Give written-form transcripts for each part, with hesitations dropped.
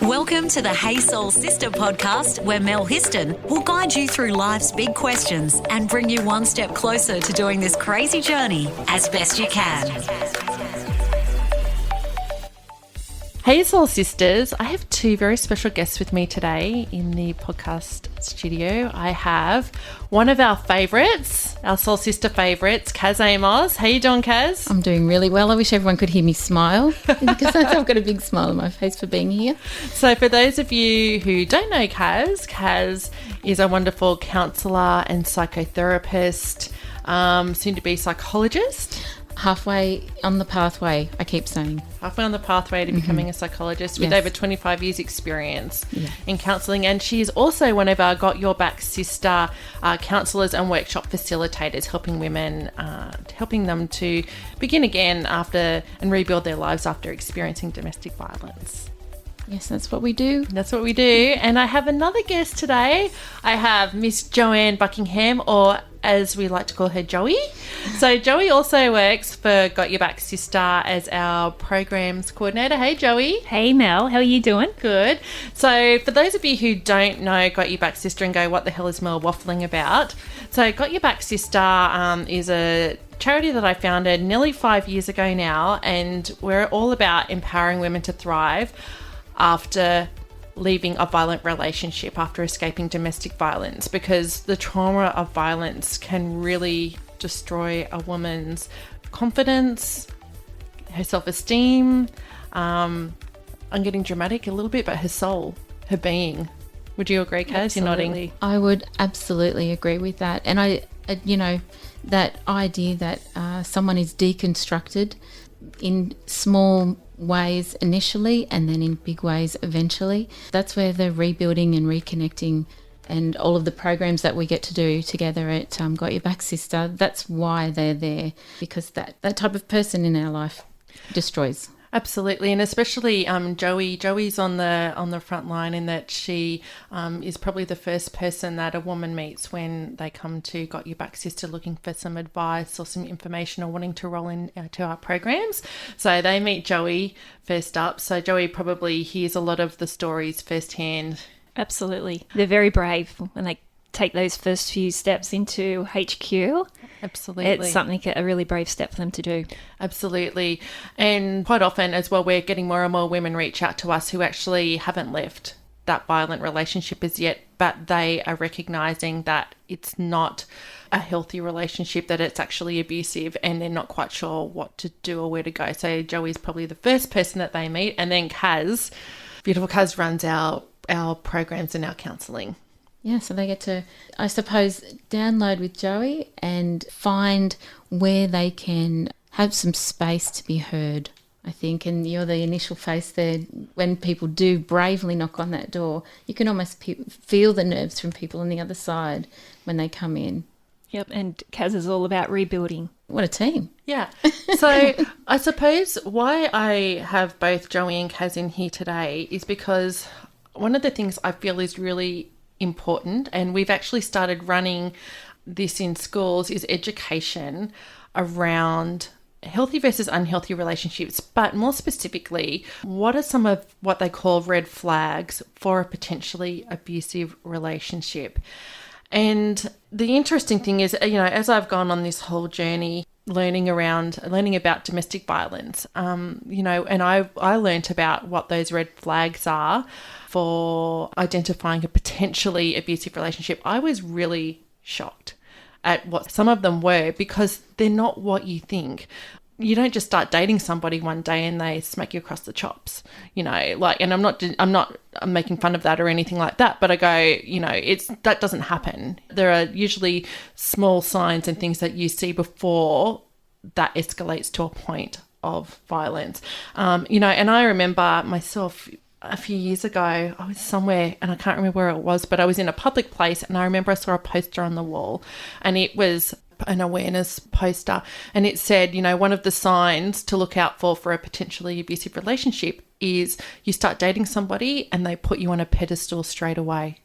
Welcome to the Hey Soul Sista podcast, where Mel Histon will guide you through life's big questions and bring you one step closer to doing this crazy journey as best you can. Hey Soul Sisters, I have two very special guests with me today in the podcast studio. I have one of our favourites, our Soul Sister favourites, Kaz Amos. How you doing, Kaz? I'm doing really well. I wish everyone could hear me smile because I've got a big smile on my face for being here. So for those of you who don't know Kaz is a wonderful counsellor and psychotherapist, soon to be psychologist. Halfway on the pathway, I keep saying. Halfway on the pathway to becoming a psychologist with over 25 years experience in counselling. And she is also one of our Your Back Sista counsellors and workshop facilitators, helping women, helping them to begin again after and rebuild their lives after experiencing domestic violence. Yes, that's what we do. That's what we do. And I have another guest today. I have Miss Jo-Anne Buckingham, or as we like to call her, Joey. So Joey also works for Your Back Sista as our programs coordinator. Hey, Joey. Hey, Mel. How are you doing? Good. So for those of you who don't know Your Back Sista and go, what the hell is Mel waffling about? So Your Back Sista is a charity that I founded nearly 5 years ago now, and we're all about empowering women to thrive after leaving a violent relationship, after escaping domestic violence, because the trauma of violence can really destroy a woman's confidence, her self-esteem. I'm getting dramatic a little bit, but her soul, her being. Would you agree, Kaz? You're nodding. I would absolutely agree with that. And I that idea that someone is deconstructed in small ways initially and then in big ways eventually. That's where the rebuilding and reconnecting and all of the programs that we get to do together at Got Your Back Sista, that's why they're there, because that type of person in our life destroys. Absolutely, and especially Joey's on the front line in that she is probably the first person that a woman meets when they come to Got Your Back Sista looking for some advice or some information or wanting to roll in to our programs. So they meet Joey first up. So Joey probably hears a lot of the stories firsthand. Absolutely. They're very brave when they take those first few steps into HQ. Absolutely. It's a really brave step for them to do. Absolutely. And quite often as well, we're getting more and more women reach out to us who actually haven't left that violent relationship as yet, but they are recognising that it's not a healthy relationship, that it's actually abusive, and they're not quite sure what to do or where to go. So Joey's probably the first person that they meet. And then Kaz, beautiful Kaz, runs our programs and our counselling. Yeah, so they get to, I suppose, download with Joey and find where they can have some space to be heard, I think. And you're the initial face there. When people do bravely knock on that door, you can almost feel the nerves from people on the other side when they come in. Yep, and Kaz is all about rebuilding. What a team. Yeah. So I suppose why I have both Joey and Kaz in here today is because one of the things I feel is really important, and we've actually started running this in schools, is education around healthy versus unhealthy relationships, but more specifically, what are some of what they call red flags for a potentially abusive relationship? And the interesting thing is, as I've gone on this whole journey learning about domestic violence, and I learnt about what those red flags are for identifying a potentially abusive relationship. I was really shocked at what some of them were, because they're not what you think. You don't just start dating somebody one day and they smack you across the chops, and I'm not making fun of that or anything like that, but I go, that doesn't happen. There are usually small signs and things that you see before that escalates to a point of violence. And I remember myself a few years ago, I was somewhere and I can't remember where it was, but I was in a public place and I remember I saw a poster on the wall, and it was an awareness poster, and it said, one of the signs to look out for a potentially abusive relationship is you start dating somebody and they put you on a pedestal straight away.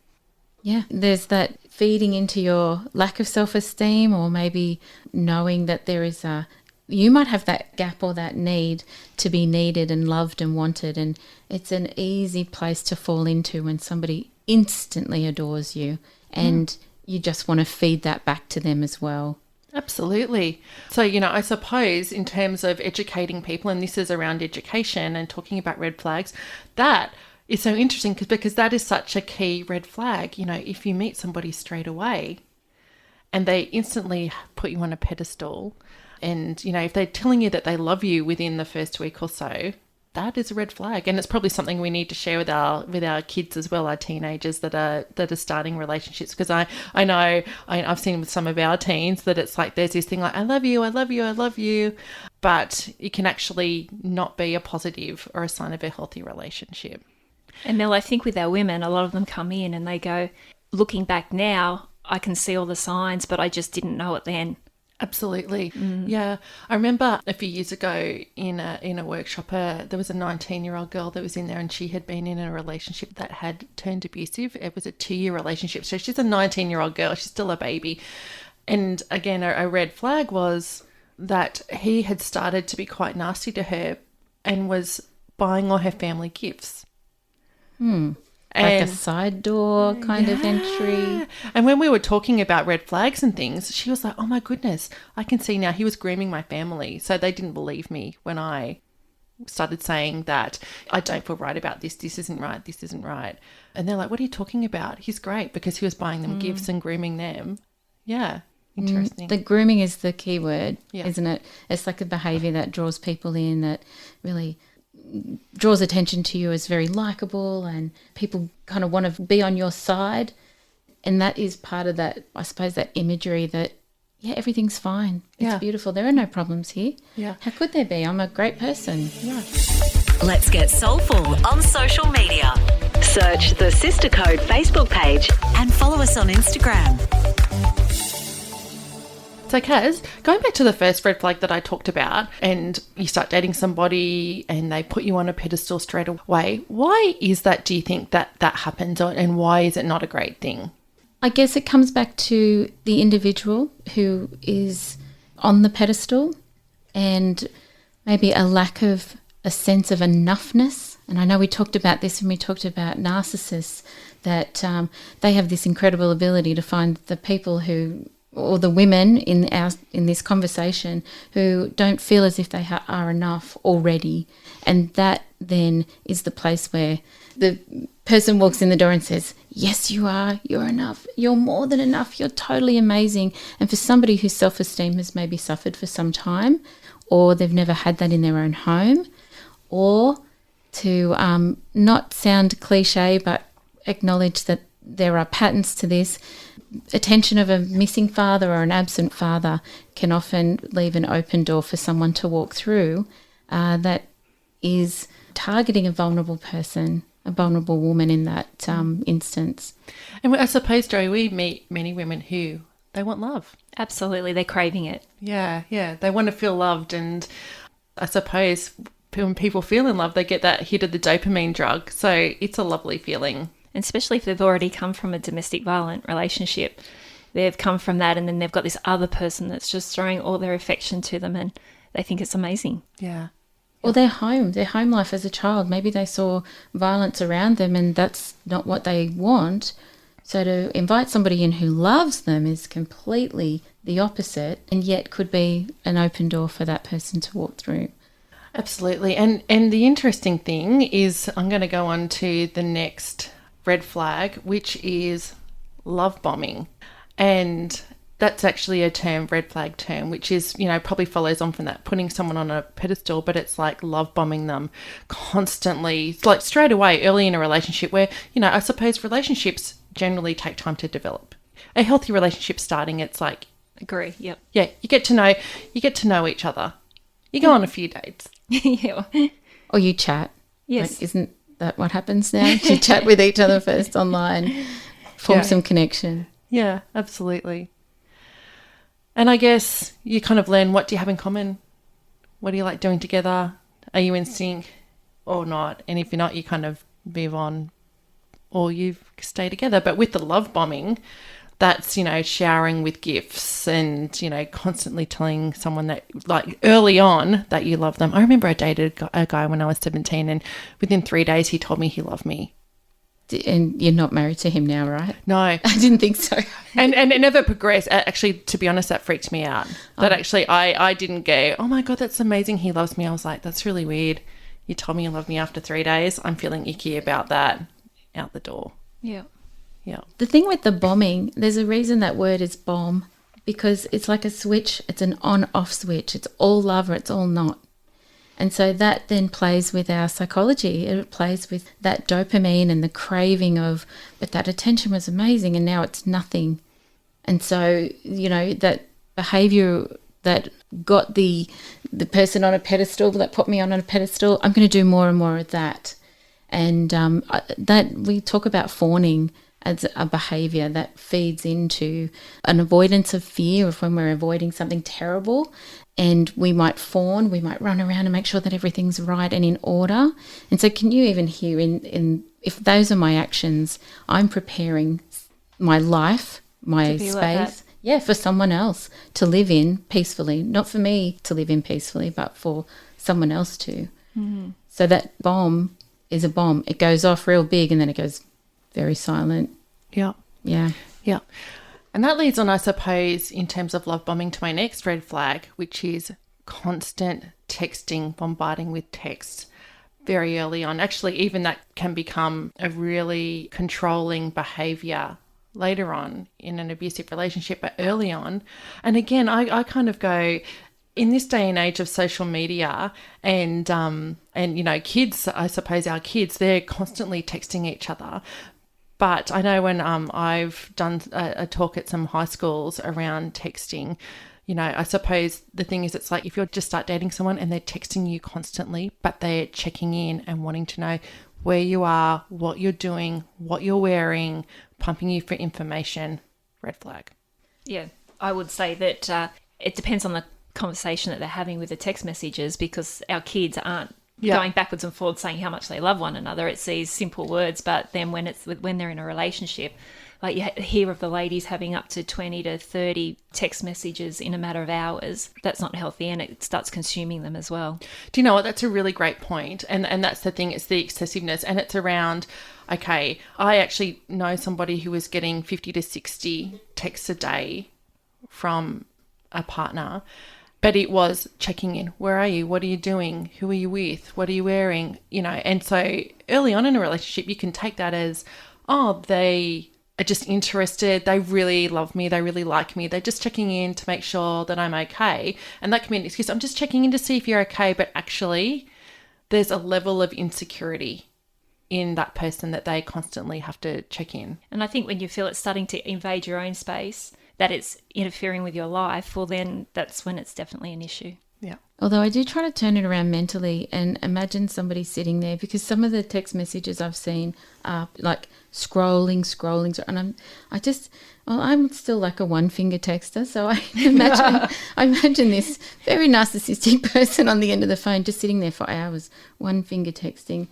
Yeah, there's that feeding into your lack of self-esteem, or maybe knowing that there is a you might have that gap or that need to be needed and loved and wanted, and it's an easy place to fall into when somebody instantly adores you and you just want to feed that back to them as well. Absolutely. So, I suppose in terms of educating people, and this is around education and talking about red flags, that is so interesting because that is such a key red flag. If you meet somebody straight away and they instantly put you on a pedestal, and, if they're telling you that they love you within the first week or so, that is a red flag. And it's probably something we need to share with our kids as well, our teenagers that are starting relationships. Because I know I've seen with some of our teens that it's like there's this thing like, I love you, I love you, I love you. But it can actually not be a positive or a sign of a healthy relationship. And Mel, I think with our women, a lot of them come in and they go, looking back now, I can see all the signs, but I just didn't know it then. Absolutely. Yeah. I remember a few years ago in a workshop, there was a 19-year-old girl that was in there, and she had been in a relationship that had turned abusive. It was a 2-year relationship. So she's a 19-year-old girl. She's still a baby. And again, a red flag was that he had started to be quite nasty to her and was buying all her family gifts. Like a side door kind of entry. And when we were talking about red flags and things, she was like, oh my goodness, I can see now he was grooming my family. So they didn't believe me when I started saying that I don't feel right about this. This isn't right. This isn't right. And they're like, what are you talking about? He's great, because he was buying them gifts and grooming them. Yeah. Interesting. The grooming is the key word, isn't it? It's like a behaviour that draws people in, that really draws attention to you as very likable, and people kind of want to be on your side. And that is part of that, I suppose, that imagery that, everything's fine. It's beautiful. There are no problems here. Yeah. How could there be? I'm a great person. Yeah. Let's get soulful on social media. Search the Sister Code Facebook page and follow us on Instagram. So Kaz, going back to the first red flag that I talked about, and you start dating somebody and they put you on a pedestal straight away, why is that, do you think, that happens, and why is it not a great thing? I guess it comes back to the individual who is on the pedestal, and maybe a lack of a sense of enoughness. And I know we talked about this when we talked about narcissists, that they have this incredible ability to find the people who, or the women in this conversation, who don't feel as if they are enough already. And that then is the place where the person walks in the door and says, yes, you are, you're enough, you're more than enough, you're totally amazing. And for somebody whose self-esteem has maybe suffered for some time, or they've never had that in their own home, or to not sound cliche but acknowledge that there are patterns to this, attention of a missing father or an absent father can often leave an open door for someone to walk through that is targeting a vulnerable person, a vulnerable woman in that instance. And I suppose, Joey, we meet many women who, they want love. Absolutely. They're craving it. Yeah. They want to feel loved. And I suppose when people feel in love, they get that hit of the dopamine drug. So it's a lovely feeling. And especially if they've already come from a domestic violent relationship. They've come from that, and then they've got this other person that's just throwing all their affection to them, and they think it's amazing. Yeah. Or their home life as a child. Maybe they saw violence around them and that's not what they want. So to invite somebody in who loves them is completely the opposite, and yet could be an open door for that person to walk through. Absolutely. And the interesting thing is, I'm going to go on to the next red flag, which is love bombing. And that's actually a term, red flag term, which is, probably follows on from that, putting someone on a pedestal, but it's like love bombing them constantly. It's like straight away early in a relationship where, I suppose relationships generally take time to develop. A healthy relationship starting, it's like, Agree, yep. Yeah, you get to know each other. You go on a few dates. Yeah. Or you chat. Yes. Like, isn't that what happens now? You chat with each other first online, form some connection. Yeah, absolutely. And I guess you kind of learn, what do you have in common? What do you like doing together? Are you in sync or not? And if you're not, you kind of move on or you stay together. But with the love bombing, that's, showering with gifts and, constantly telling someone that, like, early on that you love them. I remember I dated a guy when I was 17, and within 3 days he told me he loved me. And you're not married to him now, right? No. I didn't think so. and it never progressed. Actually, to be honest, that freaked me out. That actually I didn't go, oh my God, that's amazing, he loves me. I was like, that's really weird. You told me you love me after 3 days. I'm feeling icky about that. Out the door. Yeah. Yeah. The thing with the bombing, there's a reason that word is bomb, because it's like a switch. It's an on-off switch. It's all love or it's all not. And so that then plays with our psychology. It plays with that dopamine and the craving of, but that attention was amazing and now it's nothing. And so, that behaviour that got the person on a pedestal, that put me on a pedestal, I'm going to do more and more of that. And that we talk about fawning as a behaviour that feeds into an avoidance of fear of when we're avoiding something terrible. And we might fawn, we might run around and make sure that everything's right and in order. And so can you even hear in if those are my actions, I'm preparing my life, my space, for someone else to live in peacefully. Not for me to live in peacefully, but for someone else to. Mm-hmm. So that bomb is a bomb. It goes off real big and then it goes very silent. Yeah. Yeah. Yeah. And that leads on, I suppose, in terms of love bombing, to my next red flag, which is constant texting, bombarding with texts very early on. Actually, even that can become a really controlling behaviour later on in an abusive relationship, but early on. And again, I kind of go, in this day and age of social media and kids, I suppose our kids, they're constantly texting each other. But I know when I've done a talk at some high schools around texting, I suppose the thing is, it's like if you just start dating someone and they're texting you constantly, but they're checking in and wanting to know where you are, what you're doing, what you're wearing, pumping you for information, red flag. Yeah, I would say that it depends on the conversation that they're having with the text messages, because our kids aren't going backwards and forwards saying how much they love one another. It's these simple words, but then when they're in a relationship, like you hear of the ladies having up to 20 to 30 text messages in a matter of hours, that's not healthy, and it starts consuming them as well. Do you know what? That's a really great point. And that's the thing, it's the excessiveness, and it's around, okay, I actually know somebody who was getting 50 to 60 texts a day from a partner. But it was checking in. Where are you? What are you doing? Who are you with? What are you wearing? And so early on in a relationship, you can take that as, oh, they are just interested. They really love me. They really like me. They're just checking in to make sure that I'm okay. And that can be an excuse. I'm just checking in to see if you're okay. But actually, there's a level of insecurity in that person that they constantly have to check in. And I think when you feel it's starting to invade your own space, that it's interfering with your life, well, then that's when it's definitely an issue. Yeah. Although I do try to turn it around mentally and imagine somebody sitting there, because some of the text messages I've seen are like scrolling, and I'm still like a one finger texter, so I imagine this very narcissistic person on the end of the phone just sitting there for hours, one finger texting,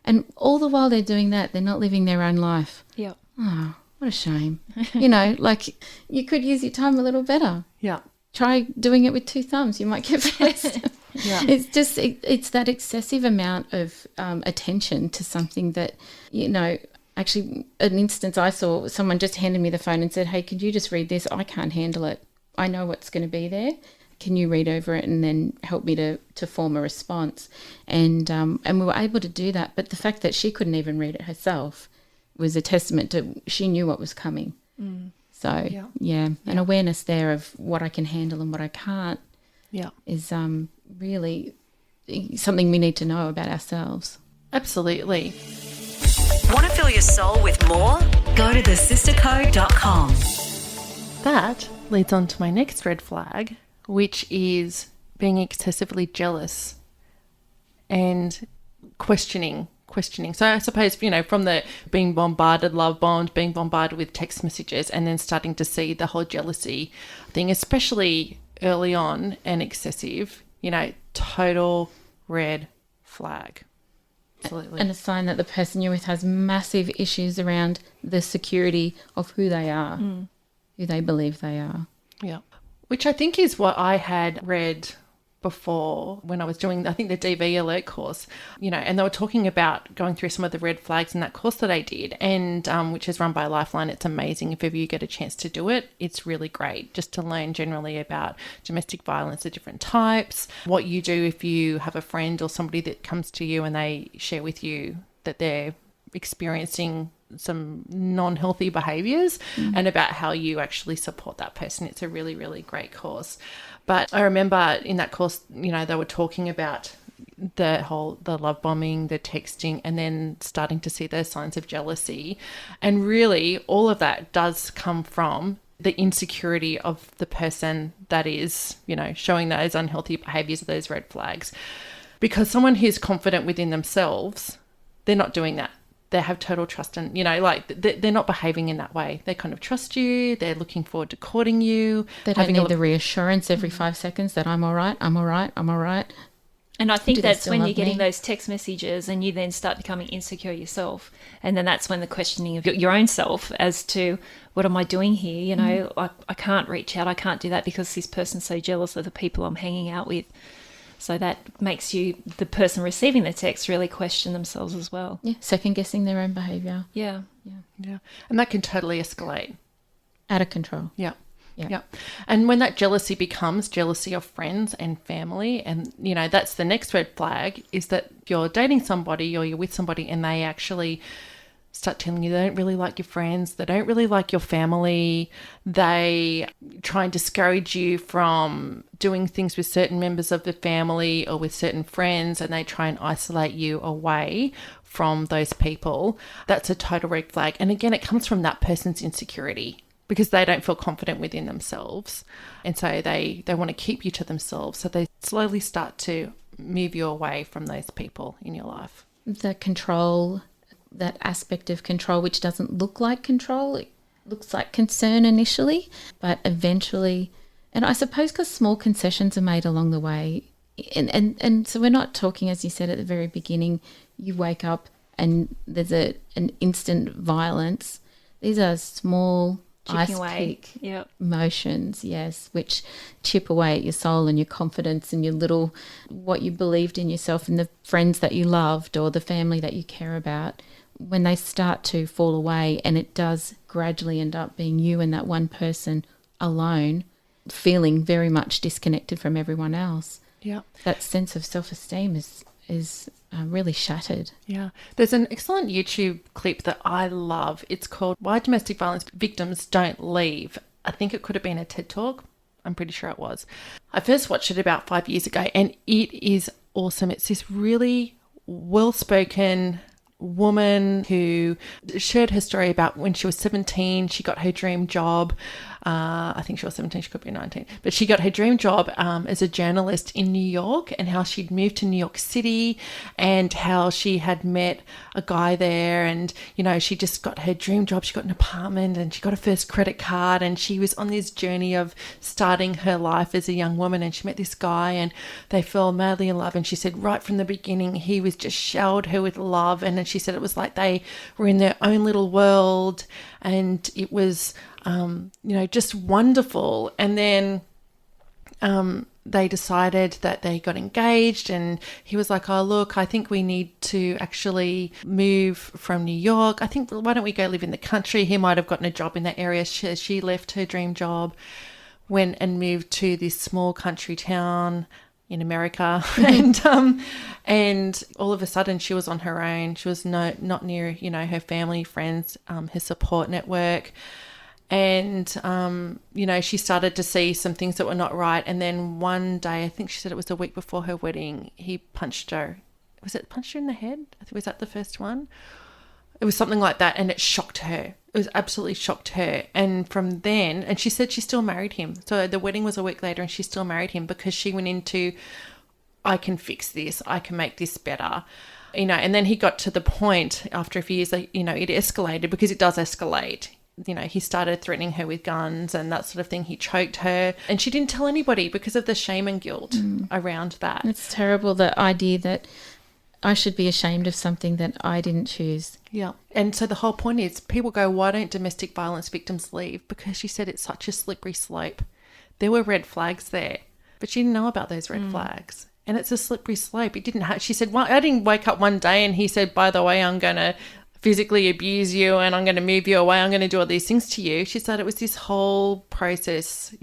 and all the while they're doing that, they're not living their own life. Yeah. Oh, what a shame. Like you could use your time a little better. Yeah. Try doing it with two thumbs. You might get blessed. Yeah. It's just, it's that excessive amount of attention to something that, actually an instance I saw, someone just handed me the phone and said, hey, could you just read this? I can't handle it. I know what's going to be there. Can you read over it and then help me to form a response? And we were able to do that. But the fact that she couldn't even read it herself was a testament to she knew what was coming. Mm. So, an awareness there of what I can handle and what I can't is really something we need to know about ourselves. Absolutely. Want to fill your soul with more? Go to thesistercode.com. That leads on to my next red flag, which is being excessively jealous and questioning. So I suppose, from the being bombarded, love bombed, being bombarded with text messages, and then starting to see the whole jealousy thing, especially early on and excessive, total red flag. Absolutely. And a sign that the person you're with has massive issues around the security of who they are. Mm. who they believe they are. Yeah. Which I think is what I had read before when I was doing, I think, the DV alert course, and they were talking about going through some of the red flags in that course that I did, and which is run by Lifeline. It's amazing. If ever you get a chance to do it, it's really great just to learn generally about domestic violence, the different types, what you do if you have a friend or somebody that comes to you and they share with you that they're experiencing some non-healthy behaviours, and about how you actually support that person. It's a really, really great course. But I remember in that course, they were talking about the love bombing, the texting, and then starting to see those signs of jealousy. And really all of that does come from the insecurity of the person that is, showing those unhealthy behaviours, those red flags. Because someone who's confident within themselves, they're not doing that. They have total trust and, they're not behaving in that way. They kind of trust you. They're looking forward to courting you. They don't need the reassurance every 5 seconds that I'm all right, I'm all right, I'm all right. And I think that's when you're getting those text messages and you then start becoming insecure yourself. And then that's when the questioning of your own self as to, what am I doing here? I can't reach out. I can't do that because this person's so jealous of the people I'm hanging out with. So that makes the person receiving the text, really question themselves as well. Yeah, second-guessing their own behaviour. Yeah. And that can totally escalate. Out of control. Yeah. And when that jealousy becomes jealousy of friends and family, and, that's the next red flag, is that you're dating somebody or you're with somebody and they actually start telling you they don't really like your friends, they don't really like your family, they try and discourage you from doing things with certain members of the family or with certain friends, and they try and isolate you away from those people. That's a total red flag. And again, it comes from that person's insecurity because they don't feel confident within themselves. And so they want to keep you to themselves. So they slowly start to move you away from those people in your life. The control, that aspect of control, which doesn't look like control, it looks like concern initially, but eventually, and I suppose because small concessions are made along the way, and so we're not talking, as you said at the very beginning, you wake up and there's an instant violence. These are small ice peak emotions, yes, which chip away at your soul and your confidence and your little, what you believed in yourself and the friends that you loved or the family that you care about. When they start to fall away, and it does gradually end up being you and that one person alone, feeling very much disconnected from everyone else. Yeah. That sense of self-esteem is really shattered. Yeah. There's an excellent YouTube clip that I love. It's called Why Domestic Violence Victims Don't Leave. I think it could have been a TED Talk. I'm pretty sure it was. I first watched it about 5 years ago, and it is awesome. It's this really well-spoken woman who shared her story about when she was 17, she got her dream job. I think she was 17, she could be 19, but she got her dream job as a journalist in New York, and how she'd moved to New York City and how she had met a guy there, and, she just got her dream job. She got an apartment and she got her first credit card, and she was on this journey of starting her life as a young woman, and she met this guy and they fell madly in love. And she said right from the beginning, he was just showered her with love. And then she said it was like they were in their own little world, and it was just wonderful. And then they decided that they got engaged, and he was like, oh, look, I think we need to actually move from New York. I think, why don't we go live in the country? He might have gotten a job in that area. She left her dream job, went and moved to this small country town in America, and all of a sudden she was on her own. She was not near, her family, friends, her support network. And, she started to see some things that were not right. And then one day, I think she said it was a week before her wedding, he punched her. Was it punched her in the head? I think, was that the first one? It was something like that. And it shocked her. It was absolutely shocked her. And from then, and she said she still married him. So the wedding was a week later and she still married him because she went into, I can fix this. I can make this better. And then he got to the point after a few years, it escalated, because it does escalate. He started threatening her with guns and that sort of thing. He choked her, and she didn't tell anybody because of the shame and guilt around that. It's terrible, the idea that I should be ashamed of something that I didn't choose. Yeah. And so the whole point is people go, why don't domestic violence victims leave? Because she said it's such a slippery slope. There were red flags there, but she didn't know about those red flags. And it's a slippery slope. It didn't she said, well, I didn't wake up one day and he said, by the way, I'm going to physically abuse you and I'm going to move you away. I'm going to do all these things to you. She said it was this whole process,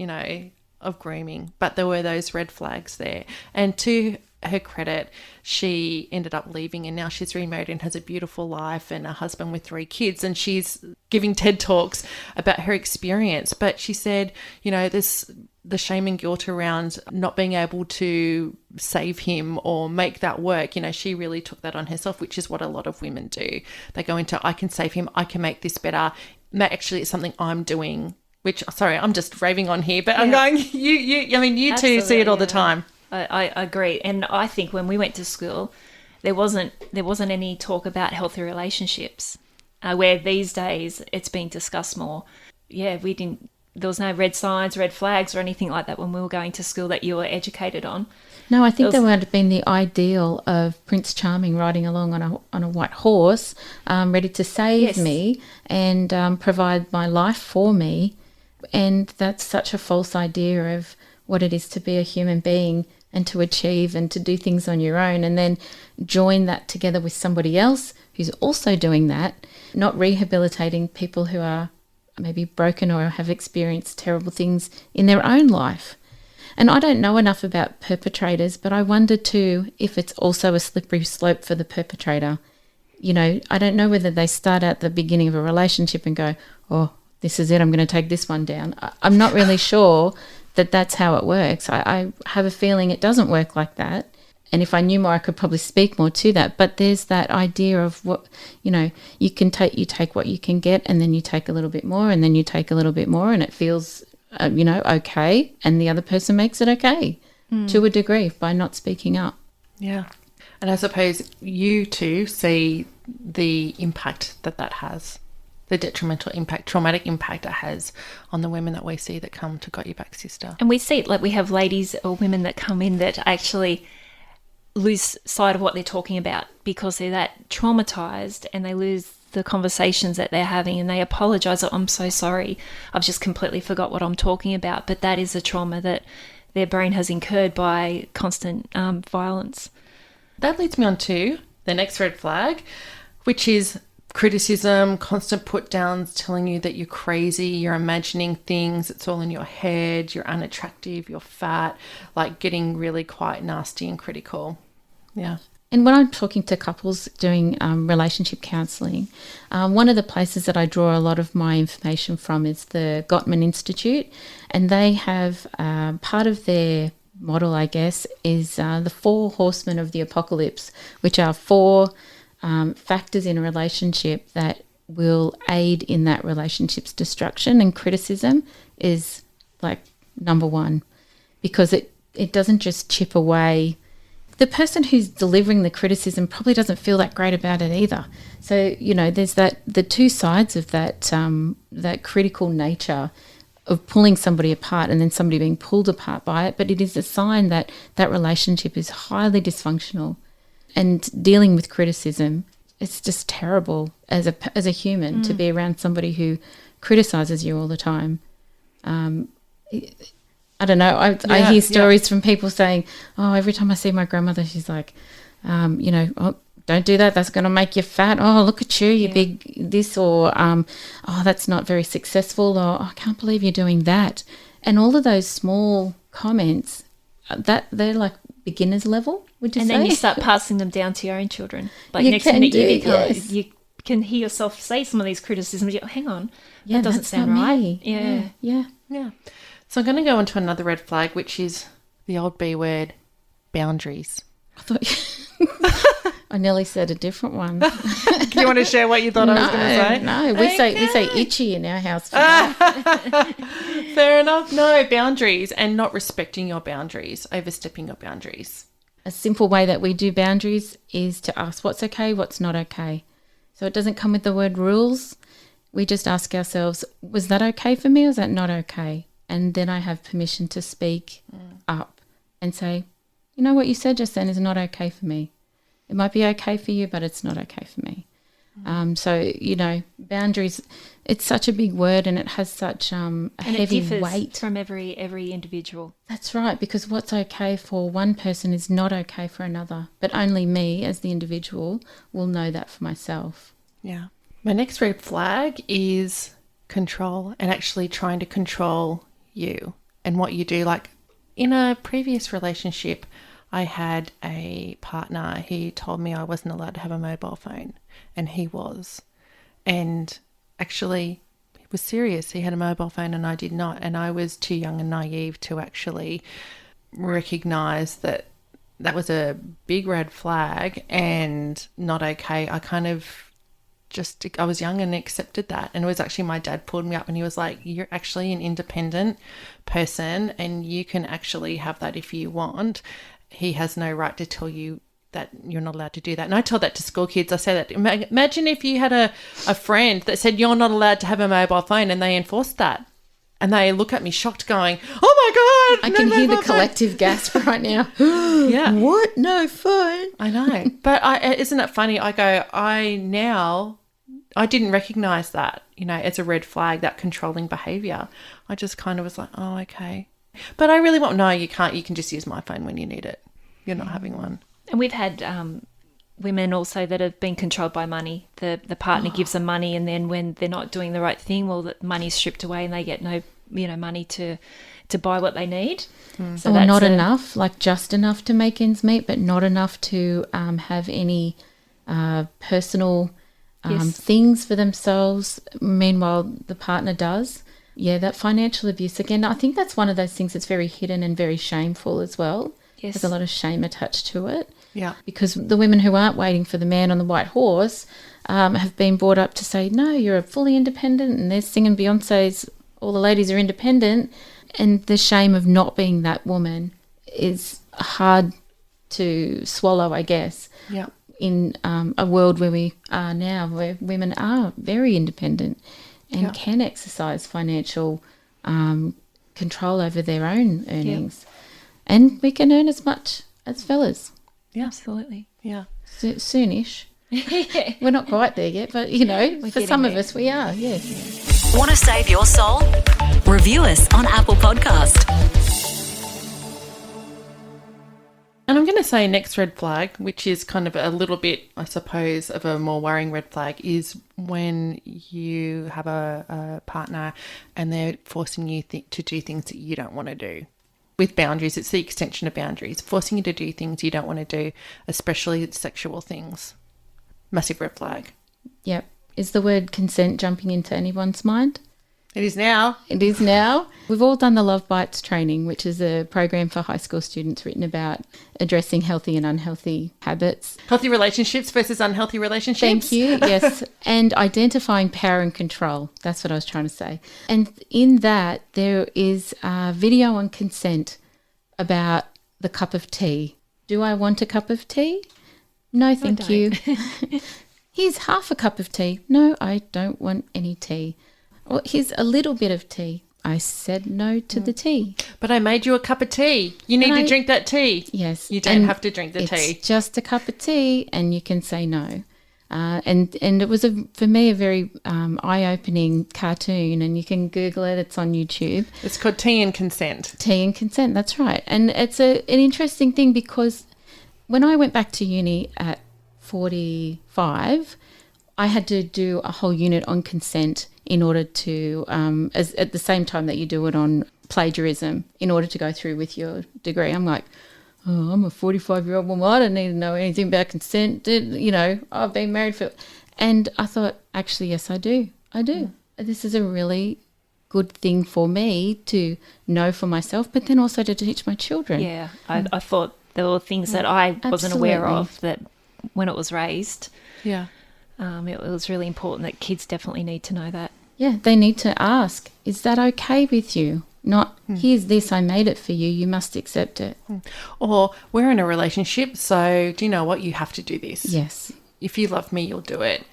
of grooming, but there were those red flags there. And to her credit, she ended up leaving and now she's remarried and has a beautiful life and a husband with 3 kids, and she's giving TED Talks about her experience. But she said, there's the shame and guilt around not being able to save him or make that work. She really took that on herself, which is what a lot of women do. They go into, I can save him, I can make this better. Actually, it's something I'm doing, which, sorry, I'm just raving on here, but I'm going, you two see it all the time. I agree. And I think when we went to school, there wasn't any talk about healthy relationships, where these days it's being discussed more. Yeah, there was no red signs, red flags or anything like that when we were going to school that you were educated on. No, I think there would have been the ideal of Prince Charming riding along on a white horse, ready to save me and provide my life for me. And that's such a false idea of what it is to be a human being and to achieve and to do things on your own, and then join that together with somebody else who's also doing that, not rehabilitating people who are maybe broken or have experienced terrible things in their own life. And I don't know enough about perpetrators, but I wonder too if it's also a slippery slope for the perpetrator. I don't know whether they start at the beginning of a relationship and go, oh, this is it, I'm going to take this one down. I'm not really sure that that's how it works. I have a feeling it doesn't work like that. And if I knew more, I could probably speak more to that. But there's that idea of what, you take what you can get, and then you take a little bit more, and then you take a little bit more, and it feels, okay. And the other person makes it okay to a degree by not speaking up. Yeah. And I suppose you too see the impact that has, the detrimental impact, traumatic impact it has on the women that we see that come to Got Your Back Sister. And we see it, like we have ladies or women that come in that actually lose sight of what they're talking about because they're that traumatized, and they lose the conversations that they're having, and they apologize. Oh, I'm so sorry. I've just completely forgot what I'm talking about. But that is a trauma that their brain has incurred by constant violence. That leads me on to the next red flag, which is criticism, constant put downs, telling you that you're crazy, you're imagining things, it's all in your head, you're unattractive, you're fat, like getting really quite nasty and critical. Yeah. And when I'm talking to couples doing relationship counselling, one of the places that I draw a lot of my information from is the Gottman Institute, and they have part of their model, I guess, is the 4 horsemen of the apocalypse, which are 4 factors in a relationship that will aid in that relationship's destruction, and criticism is like number 1, because it doesn't just chip away. The person who's delivering the criticism probably doesn't feel that great about it either. So, there's the 2 sides of that critical nature of pulling somebody apart and then somebody being pulled apart by it. But it is a sign that that relationship is highly dysfunctional. And dealing with criticism, it's just terrible as a human to be around somebody who criticizes you all the time. I don't know. I hear stories from people saying, oh, every time I see my grandmother, she's like, oh, don't do that. That's going to make you fat. Oh, look at you, you big this, or, oh, that's not very successful, or oh, I can't believe you're doing that. And all of those small comments, that they're like beginner's level, would you say? And then you start passing them down to your own children. Like next minute you can hear yourself say some of these criticisms. You go, hang on, that doesn't sound right. Yeah. So I'm going to go on to another red flag, which is the old B word, boundaries. I thought I nearly said a different one. Do you want to share what you thought I was going to say? No, we say itchy in our house. Fair enough. No, boundaries, and not respecting your boundaries, overstepping your boundaries. A simple way that we do boundaries is to ask what's okay, what's not okay. So it doesn't come with the word rules. We just ask ourselves, was that okay for me or is that not okay? And then I have permission to speak up and say, you know what you said just then is not okay for me. It might be okay for you, but it's not okay for me. So, boundaries, it's such a big word and it has such a heavy weight. From every individual. That's right, because what's okay for one person is not okay for another, but only me as the individual will know that for myself. Yeah. My next red flag is control and actually trying to control you and what you do. Like in a previous relationship, I had a partner. He told me I wasn't allowed to have a mobile phone, and he was. And actually, he was serious. He had a mobile phone and I did not. And I was too young and naive to actually recognise that that was a big red flag and not okay. I was young and accepted that. And it was actually my dad pulled me up and he was like, you're actually an independent person and you can actually have that if you want. He has no right to tell you that you're not allowed to do that. And I told that to school kids. I say that, imagine if you had a friend that said you're not allowed to have a mobile phone and they enforced that. And they look at me shocked going, oh my God. I can hear the collective gasp right now. Yeah. What? No phone? I know. But isn't it funny? I didn't recognise that, as a red flag, that controlling behaviour. I just kind of was like, oh, okay. But I really no, you can't. You can just use my phone when you need it. You're not having one. And we've had women also that have been controlled by money. The partner gives them money, and then when they're not doing the right thing, well, the money's stripped away and they get no money to buy what they need. So or not enough, like just enough to make ends meet, but not enough to have any personal things for themselves. Meanwhile, the partner does. Yeah, that financial abuse, again, I think that's one of those things that's very hidden and very shameful as well. Yes. There's a lot of shame attached to it. Yeah. Because the women who aren't waiting for the man on the white horse have been brought up to say, no, you're fully independent, and they're singing Beyonce's All the Ladies Are Independent, and the shame of not being that woman is hard to swallow, I guess. Yeah. In a world where we are now, where women are very independent and can exercise financial control over their own earnings. Yeah. And we can earn as much as fellas. Yeah. Absolutely. Yeah. Soonish. We're not quite there yet, but, for some of us we are, yes. Want to save your soul? Review us on Apple Podcast. And I'm going to say next red flag, which is kind of a little bit, I suppose, of a more worrying red flag, is when you have a partner and they're forcing you to do things that you don't want to do. With boundaries, it's the extension of boundaries, forcing you to do things you don't want to do, especially sexual things. Massive red flag. Yep. Is the word consent jumping into anyone's mind? It is now. It is now. We've all done the Love Bites training, which is a program for high school students written about addressing healthy and unhealthy habits. Healthy relationships versus unhealthy relationships. Thank you, yes. And identifying power and control. That's what I was trying to say. And in that, there is a video on consent about the cup of tea. Do I want a cup of tea? No, thank you. Here's half a cup of tea. No, I don't want any tea. Or here's a little bit of tea. I said no to the tea. But I made you a cup of tea. You need to drink that tea. Yes. You don't have to drink the tea. It's just a cup of tea and you can say no. And it was, for me, a very eye-opening cartoon, and you can Google it. It's on YouTube. It's called Tea and Consent. Tea and Consent, that's right. And it's an interesting thing because when I went back to uni at 45, I had to do a whole unit on consent in order to, at the same time that you do it on plagiarism, in order to go through with your degree. I'm like, oh, I'm a 45-year-old woman. I don't need to know anything about consent. I've been married for... And I thought, actually, yes, I do. I do. This is a really good thing for me to know for myself, but then also to teach my children. Yeah, I thought there were things that I wasn't aware of that when it was raised. Yeah. It was really important that kids definitely need to know that. Yeah, they need to ask, is that okay with you? Not, here's this, I made it for you, you must accept it. Or, we're in a relationship, so do you know what? You have to do this. Yes. If you love me, you'll do it,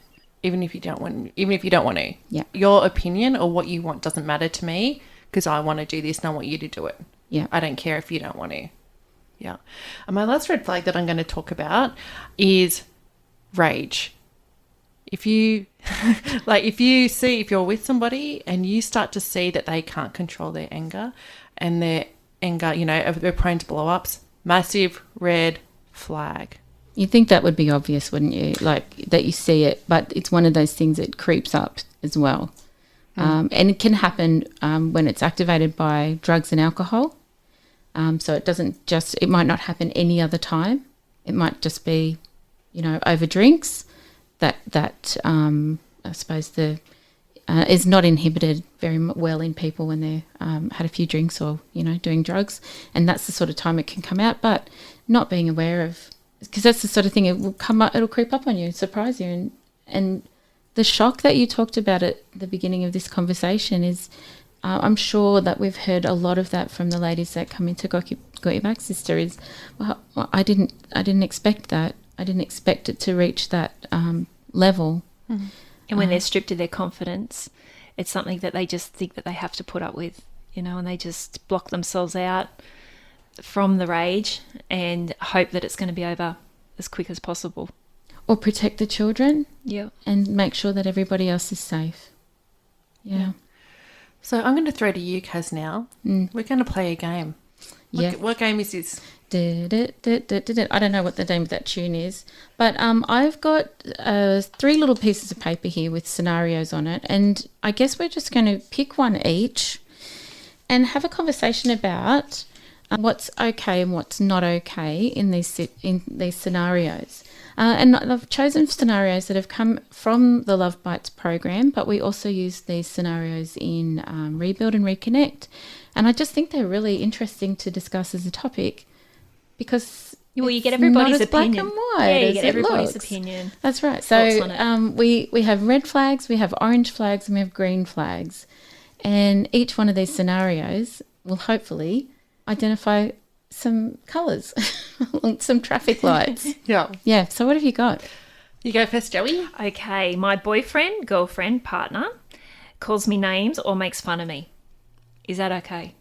even if you don't want to. Yeah. Your opinion or what you want doesn't matter to me because I want to do this and I want you to do it. Yeah. I don't care if you don't want to. Yeah. And my last red flag that I'm going to talk about is rage. If you if you're with somebody and you start to see that they can't control their anger and their anger, they're prone to blow ups, massive red flag. You'd think that would be obvious, wouldn't you? Like that you see it, but it's one of those things that creeps up as well. And it can happen when it's activated by drugs and alcohol. So it might not happen any other time. It might just be, over drinks that I suppose is not inhibited very well in people when they've had a few drinks or, doing drugs. And that's the sort of time it can come out, but not being aware of, because that's the sort of thing, it'll creep up on you, surprise you. And the shock that you talked about at the beginning of this conversation is, I'm sure that we've heard a lot of that from the ladies that come into Got Your Back Sister is, well, I didn't expect that. I didn't expect it to reach that level. Mm-hmm. And when they're stripped of their confidence, it's something that they just think that they have to put up with, and they just block themselves out from the rage and hope that it's going to be over as quick as possible. Or protect the children. Yeah. And make sure that everybody else is safe. Yeah. So I'm going to throw to you, Kaz, now. We're going to play a game. What game is this? I don't know what the name of that tune is, but I've got 3 little pieces of paper here with scenarios on it, and I guess we're just going to pick one each and have a conversation about what's okay and what's not okay in these scenarios. And I've chosen scenarios that have come from the Love Bites program, but we also use these scenarios in Rebuild and Reconnect. And I just think they're really interesting to discuss as a topic because you get everybody's opinion. Black and white. Yeah, you get everybody's opinion. That's right. So we have red flags, we have orange flags, and we have green flags. And each one of these scenarios will hopefully identify some colours, some traffic lights. Yeah. Yeah. So what have you got? You go first, Joey. Okay. My boyfriend, girlfriend, partner calls me names or makes fun of me. Is that okay?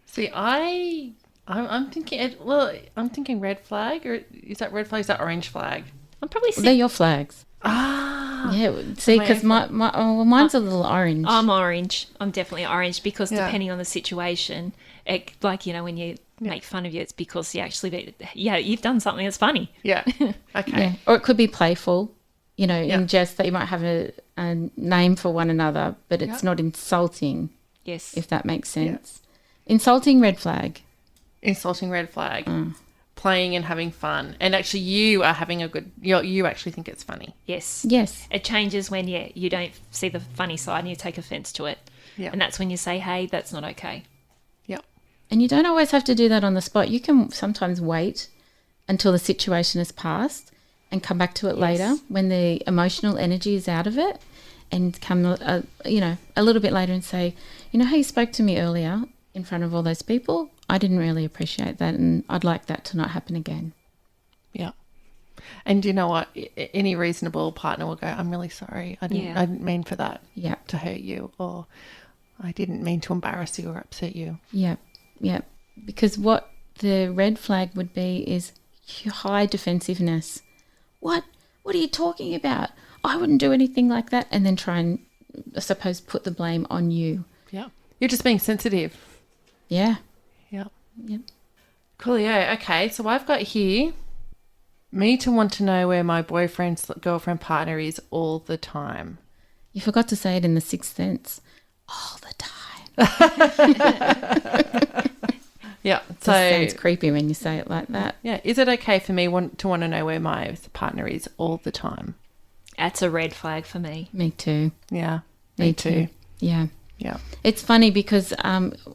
See, I'm thinking. Well, I'm thinking red flag, or is that red flag? Is that orange flag? I'm probably. They're your flags. Ah. Yeah. See, because mine's a little orange. I'm orange. I'm definitely orange because depending on the situation, when you make fun of you, it's because you've done something that's funny. Yeah. Okay. Yeah. Or it could be playful, in jest that you might have a name for one another, but it's not insulting. Yes. If that makes sense. Yeah. Insulting red flag. Insulting red flag. Playing and having fun. And actually you are having you actually think it's funny. Yes. Yes. It changes when you don't see the funny side and you take offence to it. Yeah. And that's when you say, hey, that's not okay. Yeah. And you don't always have to do that on the spot. You can sometimes wait until the situation has passed and come back to it later when the emotional energy is out of it, and come a little bit later and say, how you spoke to me earlier in front of all those people, I didn't really appreciate that, and I'd like that to not happen again. Yeah. And you know what? Any reasonable partner will go, I'm really sorry. I didn't mean for that to hurt you, or I didn't mean to embarrass you or upset you. Yeah. Yeah. Because what the red flag would be is high defensiveness. What are you talking about? I wouldn't do anything like that. And then try and, I suppose, put the blame on you. Yeah. You're just being sensitive. Yeah. Yeah. Yep. Coolio. Okay. So I've got here, me to want to know where my boyfriend's girlfriend partner is all the time. You forgot to say it in the Sixth Sense. All the time. Yeah. So it sounds creepy when you say it like that. Yeah. Is it okay for me to want to know where my partner is all the time? That's a red flag for me. Me too. Yeah. Me too. Yeah. Yeah. It's funny because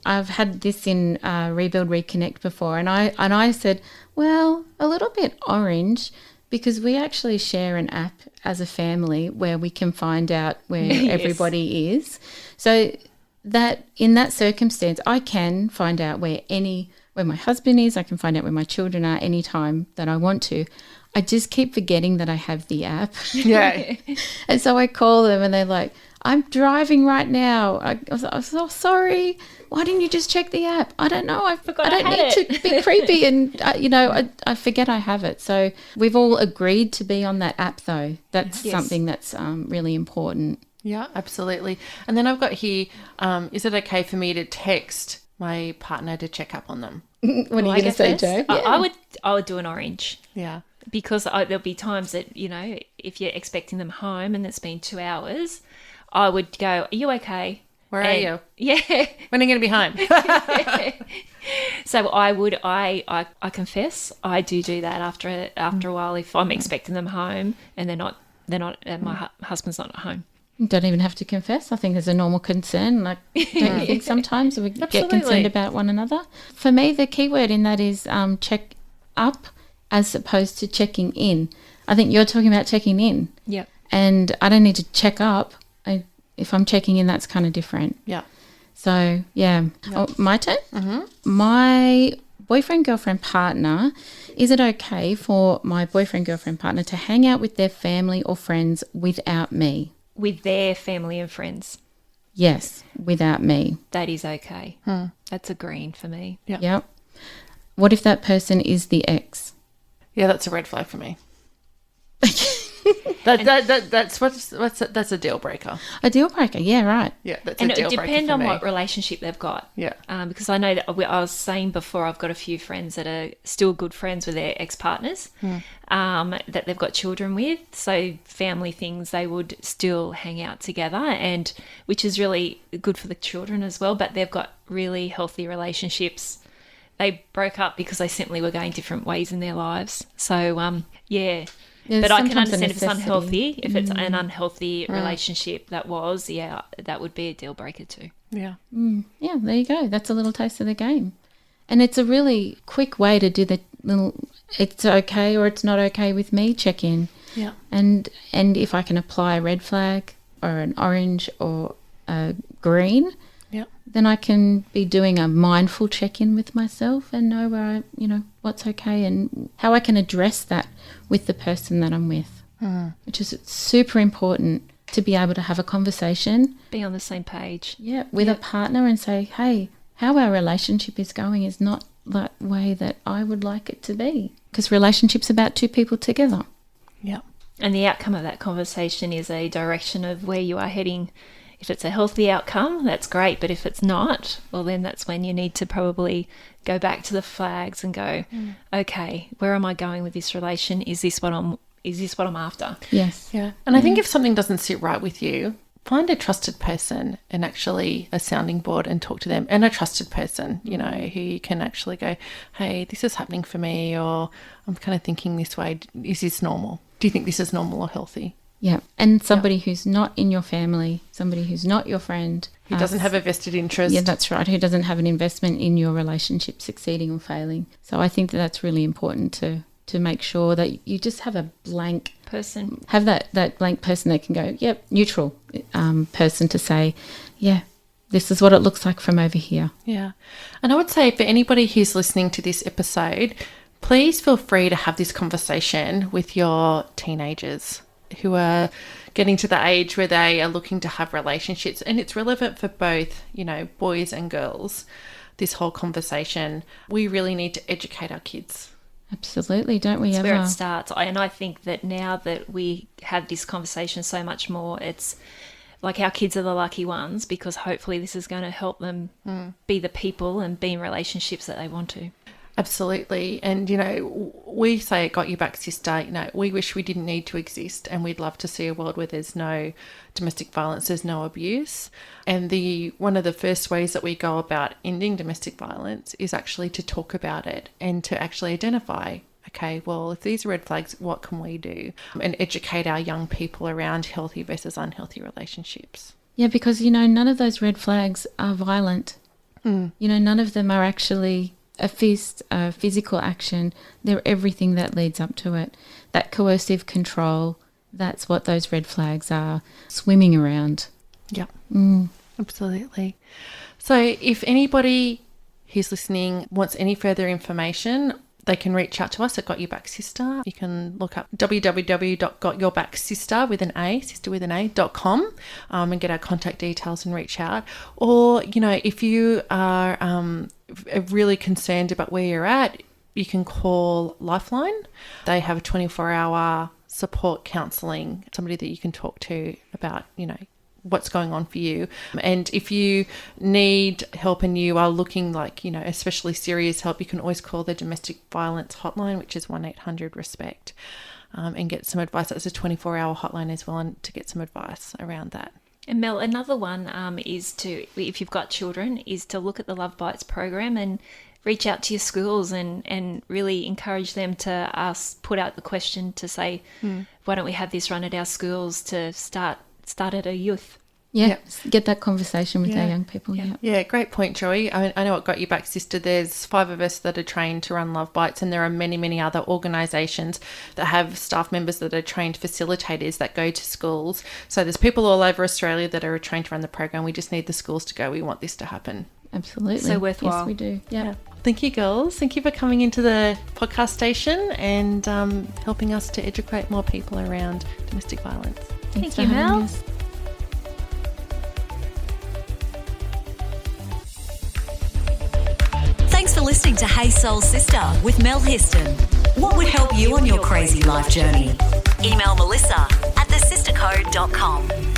I've had this in Rebuild Reconnect before, and I said, well, a little bit orange, because we actually share an app as a family where we can find out where everybody is. So that in that circumstance, I can find out where my husband is. I can find out where my children are anytime that I want to. I just keep forgetting that I have the app. Yeah. And so I call them and they're like, I'm driving right now. I was so sorry. Why didn't you just check the app? I don't know. I don't need to be creepy and, I forget I have it. So we've all agreed to be on that app though. That's something that's really important. Yeah, absolutely. And then I've got here, is it okay for me to text my partner to check up on them? What are you going to say, Jo? I would do an orange. Yeah. Because there'll be times that, if you're expecting them home and it's been 2 hours, I would go, are you okay? Where are you? Yeah. When are you going to be home? So I confess, I do that after a while if I'm expecting them home and they're not, and my husband's not at home. You don't even have to confess. I think there's a normal concern. Like, don't you think sometimes we get concerned about one another? For me, the key word in that is check up as opposed to checking in. I think you're talking about checking in. Yeah. And I don't need to check up. If I'm checking in, that's kind of different. Yeah. So, yeah. Yep. Oh, my turn? Mm-hmm. My boyfriend, girlfriend, partner, is it okay for my boyfriend, girlfriend, partner to hang out with their family or friends without me? With their family and friends? Yes, without me. That is okay. That's a green for me. Yep. What if that person is the ex? Yeah, that's a red flag for me. That's a deal breaker. A deal breaker, yeah, right. Yeah, that's a deal breaker. And it depends on what relationship they've got. Yeah. Because I know that I was saying before, I've got a few friends that are still good friends with their ex-partners that they've got children with. So family things, they would still hang out together, and which is really good for the children as well. But they've got really healthy relationships. They broke up because they simply were going different ways in their lives. So, yeah. But I can understand if it's unhealthy, if it's an unhealthy relationship that would be a deal breaker too. Yeah. Yeah, there you go. That's a little taste of the game. And it's a really quick way to do the little it's okay or it's not okay with me check-in. Yeah. And if I can apply a red flag or an orange or a green, then I can be doing a mindful check-in with myself and know where what's okay and how I can address that with the person that I'm with, which is super important to be able to have a conversation. Be on the same page. Yeah, with a partner and say, hey, how our relationship is going is not that way that I would like it to be, because relationship's about two people together. Yeah. And the outcome of that conversation is a direction of where you are heading. If it's a healthy outcome, that's great. But if it's not, well, then that's when you need to probably go back to the flags and go, okay, where am I going with this relation? Is this what I'm after? Yes. Yeah. And I think if something doesn't sit right with you, find a trusted person and actually a sounding board and talk to them, and a trusted person, who you can actually go, hey, this is happening for me, or I'm kind of thinking this way. Is this normal? Do you think this is normal or healthy? Yeah, and somebody who's not in your family, somebody who's not your friend. Who doesn't have a vested interest. Yeah, that's right, who doesn't have an investment in your relationship succeeding or failing. So I think that's really important to make sure that you just have a blank person. Have that blank person that can go, yep, neutral person to say, yeah, this is what it looks like from over here. Yeah. And I would say for anybody who's listening to this episode, please feel free to have this conversation with your teenagers who are getting to the age where they are looking to have relationships. And it's relevant for both, boys and girls, this whole conversation. We really need to educate our kids. Absolutely, don't we It's ever? where it starts. And I think that now that we have this conversation so much more, it's like our kids are the lucky ones, because hopefully this is going to help them be the people and be in relationships that they want to. Absolutely. And, we say at Got Your Back Sista, we wish we didn't need to exist, and we'd love to see a world where there's no domestic violence, there's no abuse. And one of the first ways that we go about ending domestic violence is actually to talk about it and to actually identify, okay, well, if these are red flags, what can we do? And educate our young people around healthy versus unhealthy relationships. Yeah, because, none of those red flags are violent. None of them are actually a fist, a physical action. They're everything that leads up to it. That coercive control, that's what those red flags are swimming around. Yeah, absolutely. So if anybody who's listening wants any further information they can reach out to us at Got Your Back Sista. You can look up www.gotyourbacksista with an A, sister with an A.com, and get our contact details and reach out. Or, you know, if you are really concerned about where you're at, you can call Lifeline. They have a 24-hour support counselling, somebody that you can talk to about, you know, what's going on for you. And if you need help and you are looking like, you know, especially serious help, you can always call the domestic violence hotline, which is 1-800-RESPECT, and get some advice. That's a 24-hour hotline as well, and to get some advice around that. And Mel, another one is to, if you've got children, is to look at the Love Bites program and reach out to your schools and really encourage them to put out the question to say, why don't we have this run at our schools to start at a youth? Get that conversation with our young people. Yeah, great point, Joey. I know at Got Your Back Sister, there's 5 of us that are trained to run Love Bites, and there are many, many other organisations that have staff members that are trained facilitators that go to schools. So there's people all over Australia that are trained to run the program. We just need the schools to go, we want this to happen. Absolutely. So worthwhile. Yes, we do. Yeah. Thank you, girls. Thank you for coming into the podcast station and helping us to educate more people around domestic violence. Thanks Thank you, for having Mel. us. Thanks for listening to Hey Soul Sista with Mel Histon. What would help you on your crazy life journey? Email Melissa at thesistercode.com.